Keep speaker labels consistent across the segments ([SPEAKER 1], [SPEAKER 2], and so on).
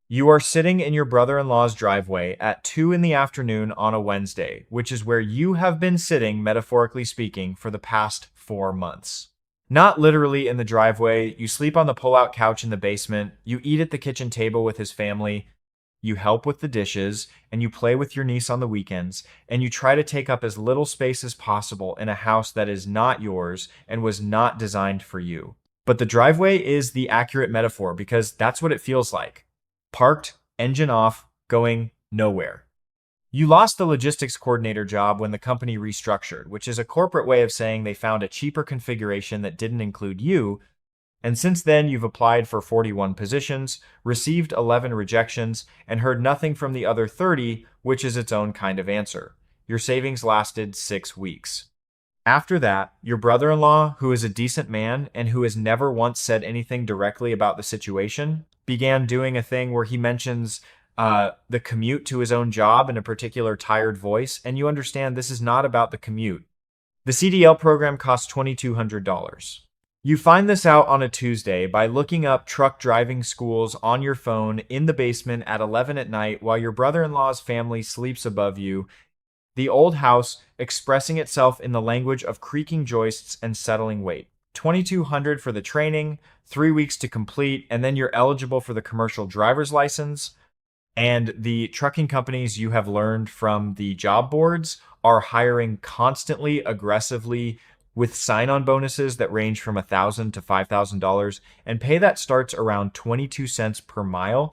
[SPEAKER 1] You are sitting in your brother-in-law's driveway at 2 in the afternoon on a Wednesday, which is where you have been sitting, metaphorically speaking, for the past 4 months. Not literally in the driveway, you sleep on the pull-out couch in the basement, you eat at the kitchen table with his family, you help with the dishes, and you play with your niece on the weekends, and you try to take up as little space as possible in a house that is not yours and was not designed for you. But the driveway is the accurate metaphor because that's what it feels like. Parked, engine off, going nowhere. You lost the logistics coordinator job when the company restructured, which is a corporate way of saying they found a cheaper configuration that didn't include you, and since then, you've applied for 41 positions, received 11 rejections, and heard nothing from the other 30, which is its own kind of answer. Your savings lasted 6 weeks. After that, your brother-in-law, who is a decent man and who has never once said anything directly about the situation, began doing a thing where he mentions the commute to his own job in a particular tired voice, and you understand this is not about the commute. The CDL program costs $2,200. You find this out on a Tuesday by looking up truck driving schools on your phone in the basement at 11 at night while your brother-in-law's family sleeps above you, the old house expressing itself in the language of creaking joists and settling weight. $2,200 for the training, 3 weeks to complete, and then you're eligible for the commercial driver's license. And the trucking companies, you have learned from the job boards, are hiring constantly, aggressively, with sign-on bonuses that range from $1,000 to $5,000, and pay that starts around 22 cents per mile,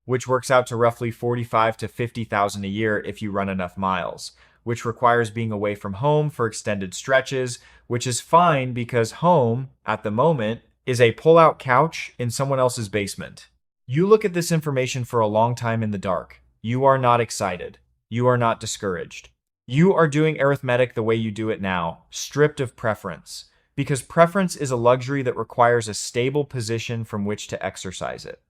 [SPEAKER 1] which works out to roughly 45 to 50,000 a year if you run enough miles, which requires being away from home for extended stretches, which is fine because home, at the moment, is a pull-out couch in someone else's basement. You look at this information for a long time in the dark. You are not excited. You are not discouraged. You are doing arithmetic the way you do it now, stripped of preference, because preference is a luxury that requires a stable position from which to exercise it.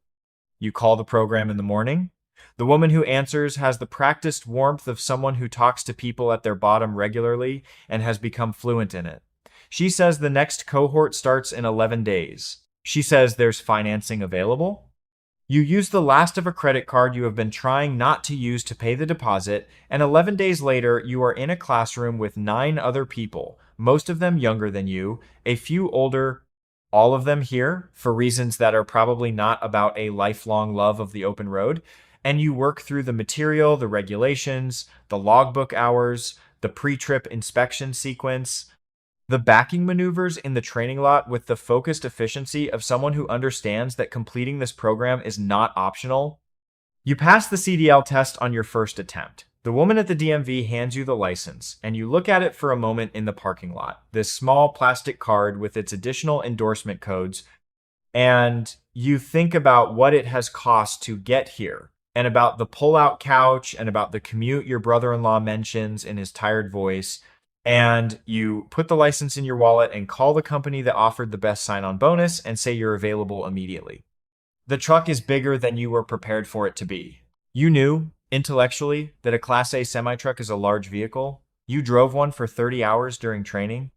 [SPEAKER 1] You call the program in the morning. The woman who answers has the practiced warmth of someone who talks to people at their bottom regularly and has become fluent in it. She says the next cohort starts in 11 days. She says there's financing available. You use the last of a credit card you have been trying not to use to pay the deposit, and 11 days later, you are in a classroom with 9 other people, most of them younger than you, a few older, all of them here for reasons that are probably not about a lifelong love of the open road, and you work through the material, the regulations, the logbook hours, the pre-trip inspection sequence, the backing maneuvers in the training lot with the focused efficiency of someone who understands that completing this program is not optional. You pass the CDL test on your first attempt. The woman at the DMV hands you the license, and you look at it for a moment in the parking lot, this small plastic card with its additional endorsement codes, and you think about what it has cost to get here, and about the pull-out couch, and about the commute your brother-in-law mentions in his tired voice, and you put the license in your wallet and call the company that offered the best sign-on bonus and say you're available immediately. The truck is bigger than you were prepared for it to be. You knew, intellectually, that a Class A semi-truck is a large vehicle. You drove one for 30 hours during training.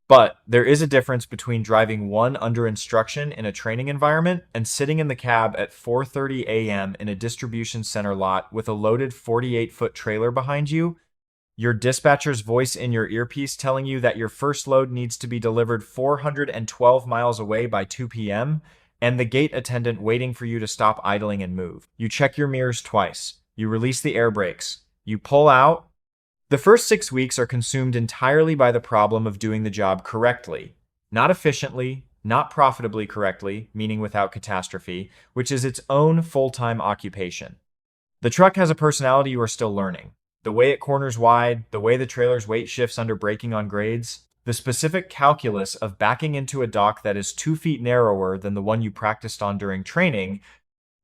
[SPEAKER 1] But there is a difference between driving one under instruction in a training environment and sitting in the cab at 4:30 a.m. in a distribution center lot with a loaded 48-foot trailer behind you, your dispatcher's voice in your earpiece telling you that your first load needs to be delivered 412 miles away by 2 p.m., and the gate attendant waiting for you to stop idling and move. You check your mirrors twice. You release the air brakes. You pull out. The first 6 weeks are consumed entirely by the problem of doing the job correctly, not efficiently, not profitably correctly, meaning without catastrophe, which is its own full-time occupation. The truck has a personality you are still learning. The way it corners wide, the way the trailer's weight shifts under braking on grades, the specific calculus of backing into a dock that is 2 feet narrower than the one you practiced on during training,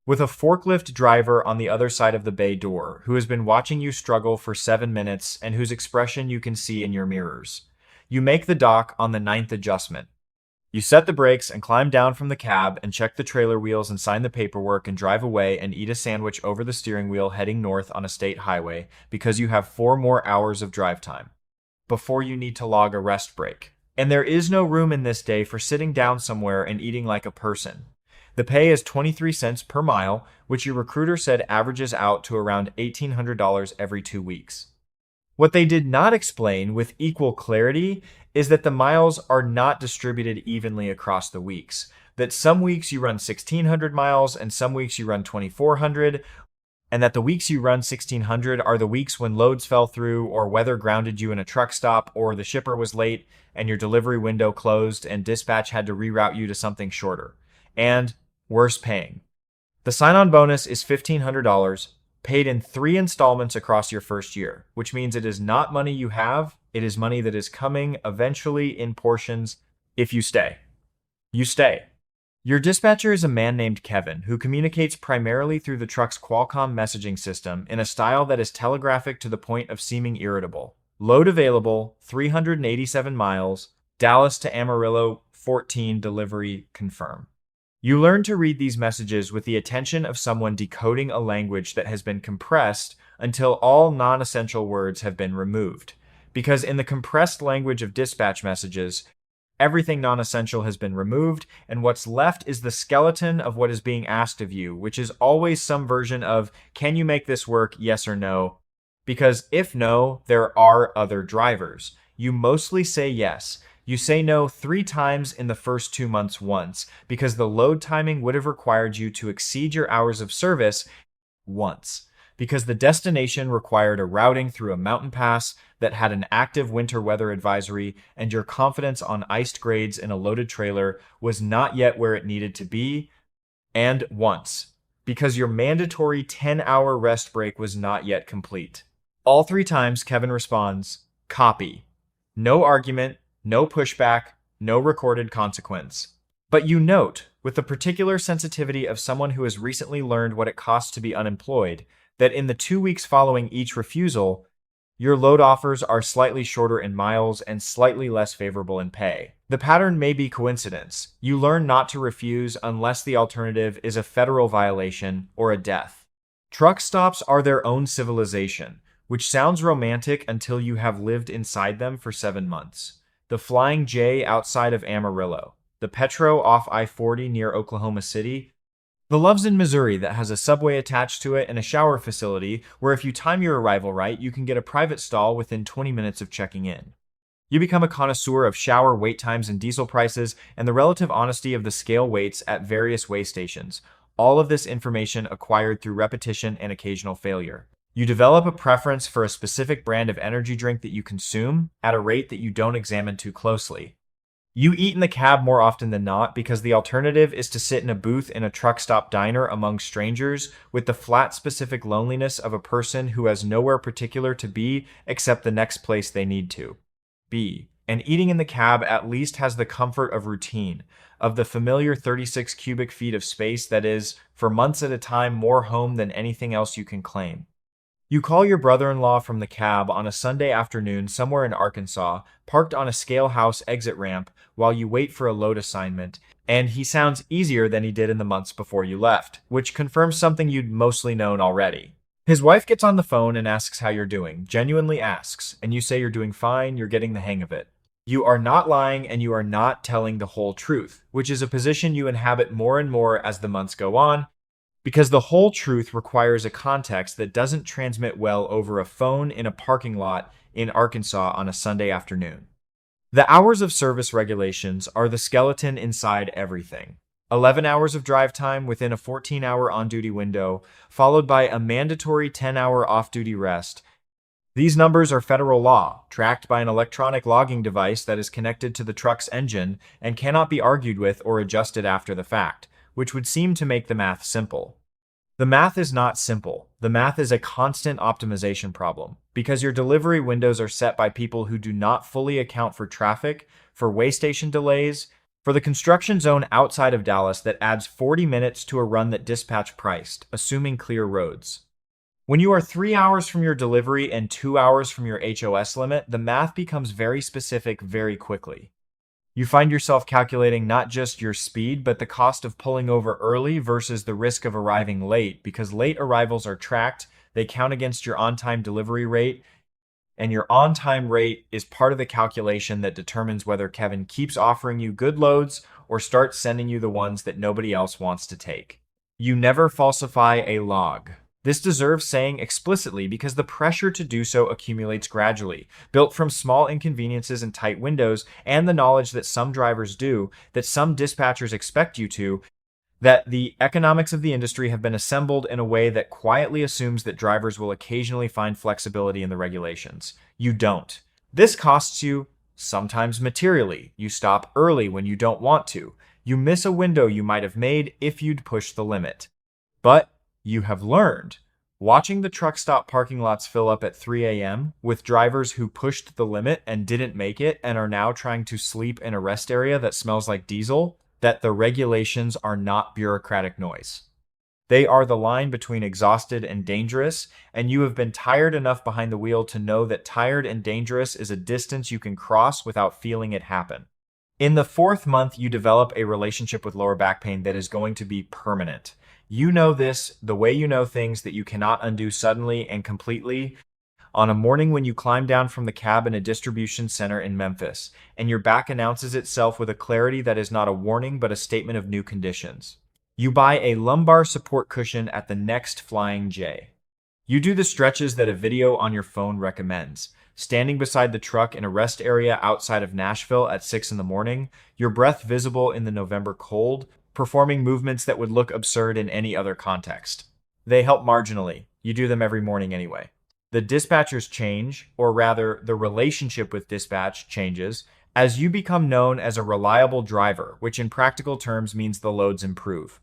[SPEAKER 1] with a forklift driver on the other side of the bay door who has been watching you struggle for 7 minutes and whose expression you can see in your mirrors. You make the dock on the 9th adjustment. You set the brakes and climb down from the cab and check the trailer wheels and sign the paperwork and drive away and eat a sandwich over the steering wheel heading north on a state highway because you have 4 more hours of drive time before you need to log a rest break. And there is no room in this day for sitting down somewhere and eating like a person. The pay is 23 cents per mile, which your recruiter said averages out to around $1,800 every 2 weeks. What they did not explain with equal clarity is that the miles are not distributed evenly across the weeks. That some weeks you run 1,600 miles and some weeks you run 2,400, and that the weeks you run 1,600 are the weeks when loads fell through or weather grounded you in a truck stop or the shipper was late and your delivery window closed and dispatch had to reroute you to something shorter. And worse paying. The sign-on bonus is $1,500, paid in 3 installments across your first year, which means it is not money you have, it is money that is coming eventually in portions if you stay. You stay. Your dispatcher is a man named Kevin, who communicates primarily through the truck's Qualcomm messaging system in a style that is telegraphic to the point of seeming irritable. Load available, 387 miles, Dallas to Amarillo, 14 delivery, confirm. You learn to read these messages with the attention of someone decoding a language that has been compressed until all non-essential words have been removed. Because in the compressed language of dispatch messages, everything non-essential has been removed, and what's left is the skeleton of what is being asked of you, which is always some version of, can you make this work, yes or no? Because if no, there are other drivers. You mostly say yes. You say no 3 times in the first 2 months once, because the load timing would have required you to exceed your hours of service once, because the destination required a routing through a mountain pass that had an active winter weather advisory, and your confidence on iced grades in a loaded trailer was not yet where it needed to be, and once, because your mandatory 10-hour rest break was not yet complete. All 3 times, Kevin responds, copy. No argument, no pushback, no recorded consequence. But you note, with the particular sensitivity of someone who has recently learned what it costs to be unemployed, that in the 2 weeks following each refusal, your load offers are slightly shorter in miles and slightly less favorable in pay. The pattern may be coincidence. You learn not to refuse unless the alternative is a federal violation or a death. Truck stops are their own civilization, which sounds romantic until you have lived inside them for 7 months. The Flying J outside of Amarillo, the Petro off I-40 near Oklahoma City, the Love's in Missouri that has a subway attached to it and a shower facility where if you time your arrival right, you can get a private stall within 20 minutes of checking in. You become a connoisseur of shower wait times and diesel prices and the relative honesty of the scale weights at various weigh stations. All of this information acquired through repetition and occasional failure. You develop a preference for a specific brand of energy drink that you consume at a rate that you don't examine too closely. You eat in the cab more often than not because the alternative is to sit in a booth in a truck stop diner among strangers with the flat specific loneliness of a person who has nowhere particular to be except the next place they need to be. And eating in the cab at least has the comfort of routine, of the familiar 36 cubic feet of space that is, for months at a time, more home than anything else you can claim. You call your brother-in-law from the cab on a Sunday afternoon somewhere in Arkansas, parked on a scale house exit ramp while you wait for a load assignment, and he sounds easier than he did in the months before you left, which confirms something you'd mostly known already. His wife gets on the phone and asks how you're doing, genuinely asks, and you say you're doing fine, you're getting the hang of it. You are not lying and you are not telling the whole truth, which is a position you inhabit more and more as the months go on, because the whole truth requires a context that doesn't transmit well over a phone in a parking lot in Arkansas on a Sunday afternoon. The hours of service regulations are the skeleton inside everything. 11 hours of drive time within a 14-hour on-duty window, followed by a mandatory 10-hour off-duty rest. These numbers are federal law, tracked by an electronic logging device that is connected to the truck's engine and cannot be argued with or adjusted after the fact, which would seem to make the math simple. The math is not simple. The math is a constant optimization problem, because your delivery windows are set by people who do not fully account for traffic, for weigh station delays, for the construction zone outside of Dallas that adds 40 minutes to a run that dispatch priced, assuming clear roads. When you are 3 hours from your delivery and 2 hours from your HOS limit, the math becomes very specific very quickly. You find yourself calculating not just your speed, but the cost of pulling over early versus the risk of arriving late, because late arrivals are tracked, they count against your on-time delivery rate, and your on-time rate is part of the calculation that determines whether Kevin keeps offering you good loads or start sending you the ones that nobody else wants to take. You never falsify a log. This deserves saying explicitly because the pressure to do so accumulates gradually, built from small inconveniences and tight windows, and the knowledge that some drivers do, that some dispatchers expect you to, that the economics of the industry have been assembled in a way that quietly assumes that drivers will occasionally find flexibility in the regulations. You don't. This costs you, sometimes materially. You stop early when you don't want to. You miss a window you might have made if you'd pushed the limit. But you have learned. Watching the truck stop parking lots fill up at 3 a.m. with drivers who pushed the limit and didn't make it and are now trying to sleep in a rest area that smells like diesel, that the regulations are not bureaucratic noise. They are the line between exhausted and dangerous, and you have been tired enough behind the wheel to know that tired and dangerous is a distance you can cross without feeling it happen. In the 4th month, you develop a relationship with lower back pain that is going to be permanent. You know this the way you know things that you cannot undo suddenly and completely. On a morning when you climb down from the cab in a distribution center in Memphis, and your back announces itself with a clarity that is not a warning but a statement of new conditions. You buy a lumbar support cushion at the next Flying J. You do the stretches that a video on your phone recommends. Standing beside the truck in a rest area outside of Nashville at 6 in the morning, your breath visible in the November cold, performing movements that would look absurd in any other context. They help marginally. You do them every morning anyway. The dispatchers change, or rather, the relationship with dispatch changes, as you become known as a reliable driver, which in practical terms means the loads improve.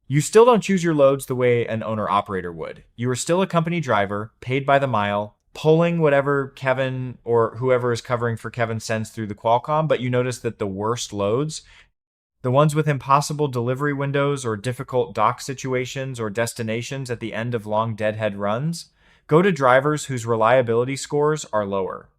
[SPEAKER 1] You still don't choose your loads the way an owner-operator would. You are still a company driver, paid by the mile, pulling whatever Kevin or whoever is covering for Kevin sends through the Qualcomm, but you notice that the worst loads, the ones with impossible delivery windows or difficult dock situations or destinations at the end of long deadhead runs, go to drivers whose reliability scores are lower.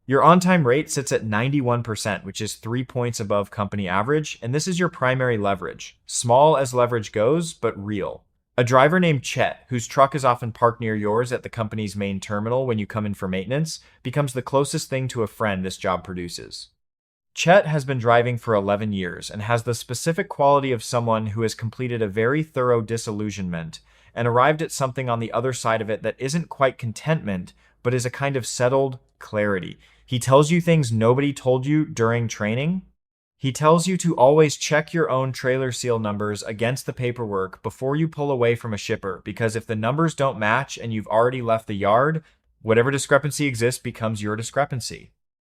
[SPEAKER 1] Your on-time rate sits at 91%, which is 3 points above company average, and this is your primary leverage. Small as leverage goes, but real. A driver named Chet, whose truck is often parked near yours at the company's main terminal when you come in for maintenance, becomes the closest thing to a friend this job produces. Chet has been driving for 11 years and has the specific quality of someone who has completed a very thorough disillusionment and arrived at something on the other side of it that isn't quite contentment, but is a kind of settled clarity. He tells you things nobody told you during training. He tells you to always check your own trailer seal numbers against the paperwork before you pull away from a shipper, because if the numbers don't match and you've already left the yard, whatever discrepancy exists becomes your discrepancy.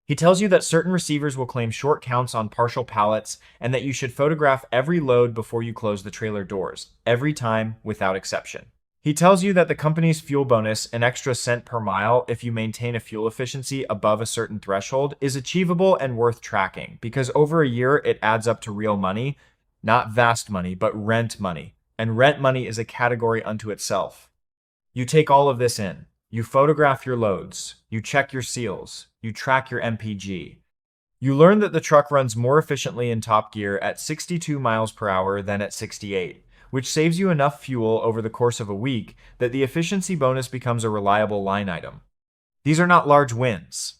[SPEAKER 1] He tells you that certain receivers will claim short counts on partial pallets and that you should photograph every load before you close the trailer doors, every time without exception. He tells you that the company's fuel bonus, an extra cent per mile if you maintain a fuel efficiency above a certain threshold, is achievable and worth tracking because over a year it adds up to real money, not vast money, but rent money. And rent money is a category unto itself. You take all of this in. You photograph your loads. You check your seals. You track your MPG. You learn that the truck runs more efficiently in top gear at 62 miles per hour than at 68. Which saves you enough fuel over the course of a week that the efficiency bonus becomes a reliable line item. These are not large wins.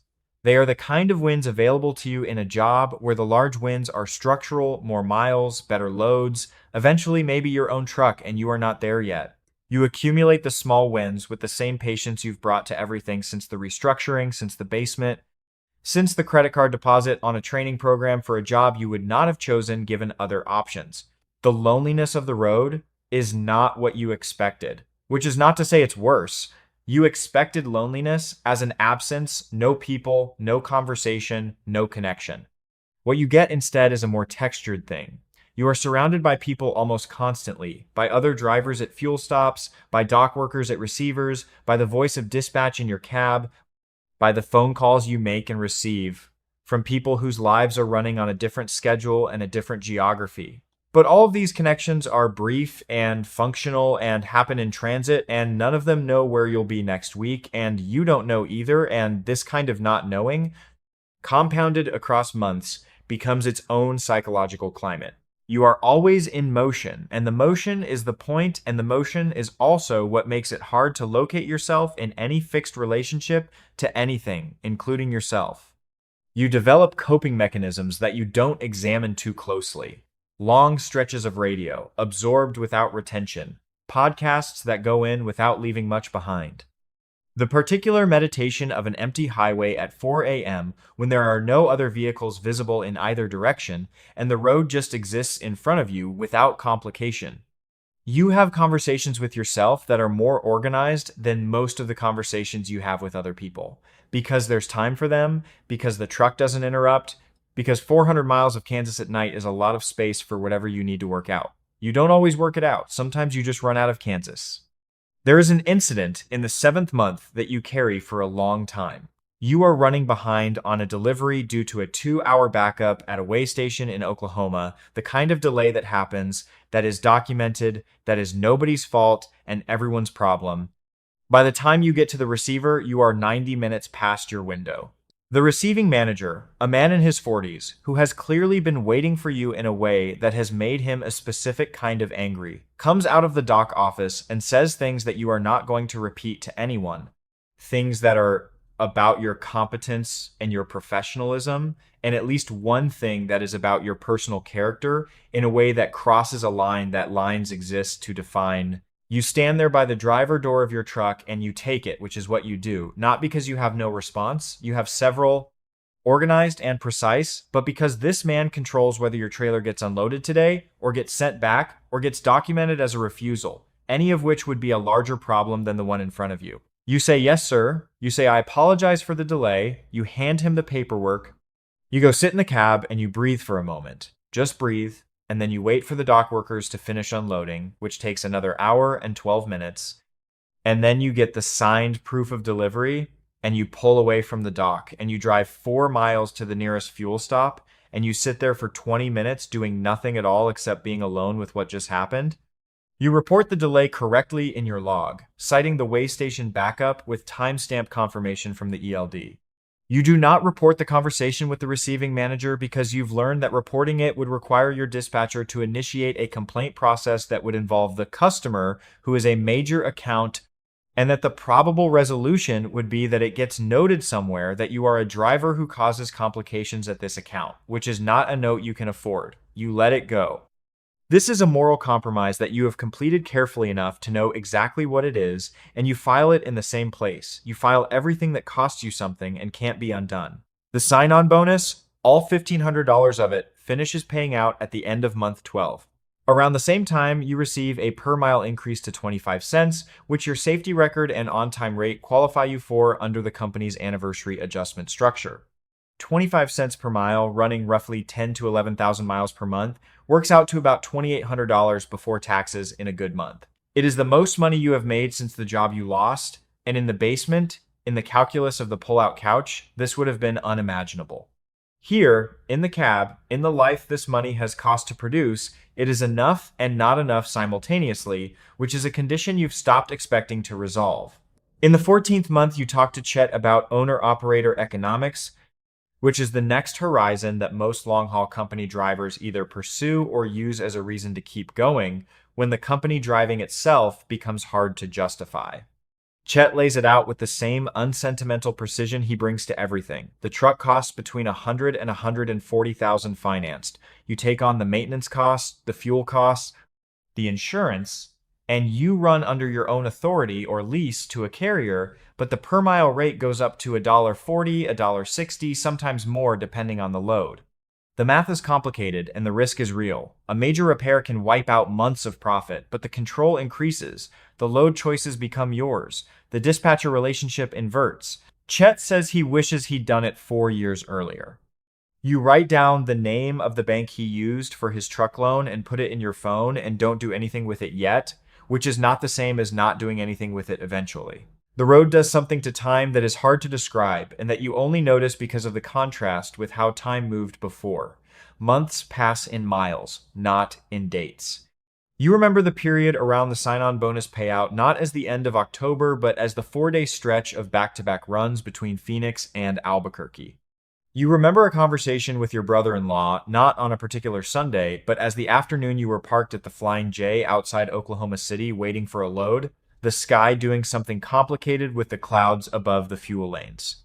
[SPEAKER 1] They are the kind of wins available to you in a job where the large wins are structural, more miles, better loads, eventually maybe your own truck, and you are not there yet. You accumulate the small wins with the same patience you've brought to everything since the restructuring, since the basement, since the credit card deposit on a training program for a job you would not have chosen given other options. The loneliness of the road is not what you expected, which is not to say it's worse. You expected loneliness as an absence, no people, no conversation, no connection. What you get instead is a more textured thing. You are surrounded by people almost constantly, by other drivers at fuel stops, by dock workers at receivers, by the voice of dispatch in your cab, by the phone calls you make and receive from people whose lives are running on a different schedule and a different geography. But all of these connections are brief and functional and happen in transit, and none of them know where you'll be next week, and you don't know either, and this kind of not knowing, compounded across months, becomes its own psychological climate. You are always in motion, and the motion is the point, and the motion is also what makes it hard to locate yourself in any fixed relationship to anything, including yourself. You develop coping mechanisms that you don't examine too closely. Long stretches of radio, absorbed without retention, podcasts that go in without leaving much behind. The particular meditation of an empty highway at 4 a.m. when there are no other vehicles visible in either direction and the road just exists in front of you without complication. You have conversations with yourself that are more organized than most of the conversations you have with other people because there's time for them, because the truck doesn't interrupt, because 400 miles of Kansas at night is a lot of space for whatever you need to work out. You don't always work it out. Sometimes you just run out of Kansas. There is an incident in the 7th month that you carry for a long time. You are running behind on a delivery due to a 2-hour backup at a way station in Oklahoma, the kind of delay that happens, that is documented, that is nobody's fault and everyone's problem. By the time you get to the receiver, you are 90 minutes past your window. The receiving manager, a man in his 40s, who has clearly been waiting for you in a way that has made him a specific kind of angry, comes out of the dock office and says things that you are not going to repeat to anyone. Things that are about your competence and your professionalism, and at least one thing that is about your personal character in a way that crosses a line that lines exist to define. You stand there by the driver door of your truck and you take it, which is what you do, not because you have no response. You have several, organized and precise, but because this man controls whether your trailer gets unloaded today or gets sent back or gets documented as a refusal, any of which would be a larger problem than the one in front of you. You say, "Yes, sir." You say, "I apologize for the delay." You hand him the paperwork. You go sit in the cab and you breathe for a moment. Just breathe. And then you wait for the dock workers to finish unloading, which takes another hour and 12 minutes. And then you get the signed proof of delivery and you pull away from the dock and you drive 4 miles to the nearest fuel stop and you sit there for 20 minutes doing nothing at all except being alone with what just happened. You report the delay correctly in your log, citing the way station backup with timestamp confirmation from the ELD. You do not report the conversation with the receiving manager because you've learned that reporting it would require your dispatcher to initiate a complaint process that would involve the customer, who is a major account, and that the probable resolution would be that it gets noted somewhere that you are a driver who causes complications at this account, which is not a note you can afford. You let it go. This is a moral compromise that you have completed carefully enough to know exactly what it is, and you file it in the same place. You file everything that costs you something and can't be undone. The sign-on bonus, all $1,500 of it, finishes paying out at the end of month 12. Around the same time, you receive a per-mile increase to 25 cents, which your safety record and on-time rate qualify you for under the company's anniversary adjustment structure. 25 cents per mile, running roughly 10 to 11,000 miles per month, works out to about $2,800 before taxes in a good month. It is the most money you have made since the job you lost, and in the basement, in the calculus of the pull-out couch, this would have been unimaginable. Here, in the cab, in the life this money has cost to produce, it is enough and not enough simultaneously, which is a condition you've stopped expecting to resolve. In the 14th month, you talk to Chet about owner-operator economics, which is the next horizon that most long-haul company drivers either pursue or use as a reason to keep going when the company driving itself becomes hard to justify. Chet lays it out with the same unsentimental precision he brings to everything. The truck costs between $100,000 and $140,000 financed. You take on the maintenance costs, the fuel costs, the insurance, and you run under your own authority or lease to a carrier, but the per mile rate goes up to $1.40, $1.60, sometimes more depending on the load. The math is complicated and the risk is real. A major repair can wipe out months of profit, but the control increases. The load choices become yours. The dispatcher relationship inverts. Chet says he wishes he'd done it 4 years earlier. You write down the name of the bank he used for his truck loan and put it in your phone and don't do anything with it yet, which is not the same as not doing anything with it eventually. The road does something to time that is hard to describe and that you only notice because of the contrast with how time moved before. Months pass in miles, not in dates. You remember the period around the sign-on bonus payout not as the end of October, but as the 4-day stretch of back-to-back runs between Phoenix and Albuquerque. You remember a conversation with your brother-in-law, not on a particular Sunday, but as the afternoon you were parked at the Flying J outside Oklahoma City waiting for a load, the sky doing something complicated with the clouds above the fuel lanes.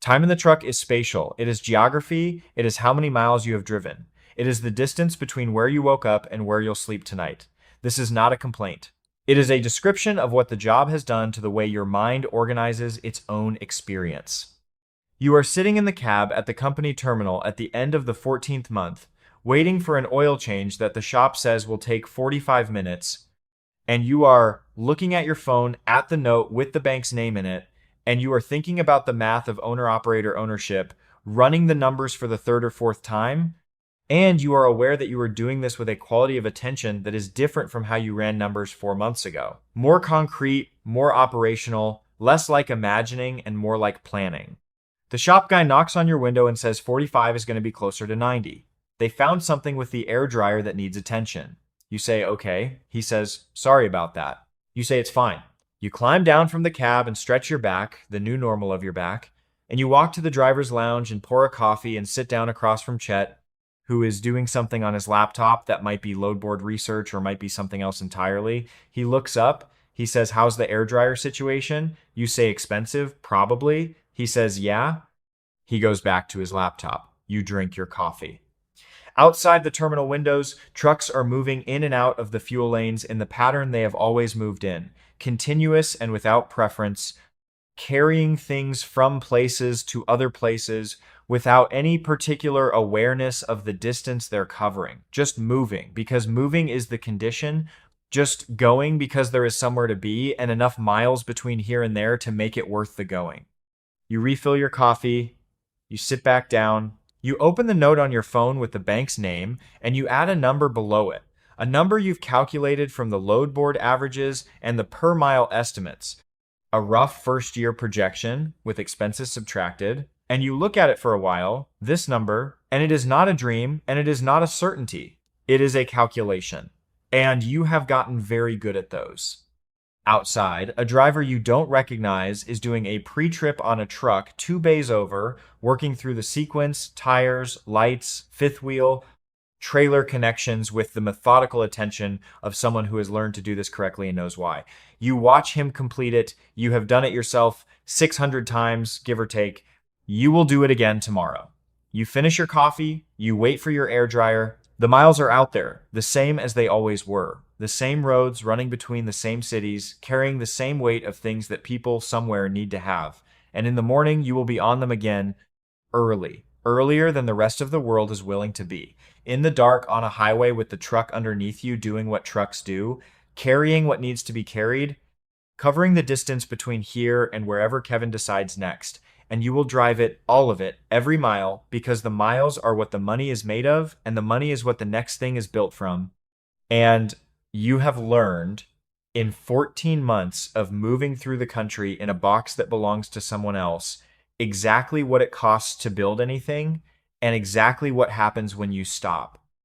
[SPEAKER 1] Time in the truck is spatial. It is geography. It is how many miles you have driven. It is the distance between where you woke up and where you'll sleep tonight. This is not a complaint. It is a description of what the job has done to the way your mind organizes its own experience. You are sitting in the cab at the company terminal at the end of the 14th month, waiting for an oil change that the shop says will take 45 minutes, and you are looking at your phone at the note with the bank's name in it, and you are thinking about the math of owner-operator ownership, running the numbers for the third or fourth time, and you are aware that you are doing this with a quality of attention that is different from how you ran numbers 4 months ago. More concrete, more operational, less like imagining, and more like planning. The shop guy knocks on your window and says 45 is going to be closer to 90. They found something with the air dryer that needs attention. You say, okay. He says, sorry about that. You say, it's fine. You climb down from the cab and stretch your back, the new normal of your back, and you walk to the driver's lounge and pour a coffee and sit down across from Chet, who is doing something on his laptop that might be load board research or might be something else entirely. He looks up. He says, how's the air dryer situation? You say, expensive, probably. He says, yeah. He goes back to his laptop. You drink your coffee. Outside the terminal windows, trucks are moving in and out of the fuel lanes in the pattern they have always moved in, continuous and without preference, carrying things from places to other places without any particular awareness of the distance they're covering. Just moving, because moving is the condition. Just going because there is somewhere to be and enough miles between here and there to make it worth the going. You refill your coffee, you sit back down, you open the note on your phone with the bank's name, and you add a number below it, a number you've calculated from the load board averages and the per mile estimates, a rough first-year projection with expenses subtracted, and you look at it for a while, this number, and it is not a dream, and it is not a certainty. It is a calculation, and you have gotten very good at those. Outside, a driver you don't recognize is doing a pre-trip on a truck 2 bays over, working through the sequence, tires, lights, fifth wheel, trailer connections with the methodical attention of someone who has learned to do this correctly and knows why. You watch him complete it. You have done it yourself 600 times, give or take. You will do it again tomorrow. You finish your coffee. You wait for your air dryer. The miles are out there, the same as they always were. The same roads running between the same cities, carrying the same weight of things that people somewhere need to have. And in the morning, you will be on them again early, earlier than the rest of the world is willing to be. In the dark on a highway with the truck underneath you doing what trucks do, carrying what needs to be carried, covering the distance between here and wherever Kevin decides next. And you will drive it, all of it, every mile, because the miles are what the money is made of, and the money is what the next thing is built from. And you have learned in 14 months of moving through the country in a box that belongs to someone else exactly what it costs to build anything and exactly what happens when you stop.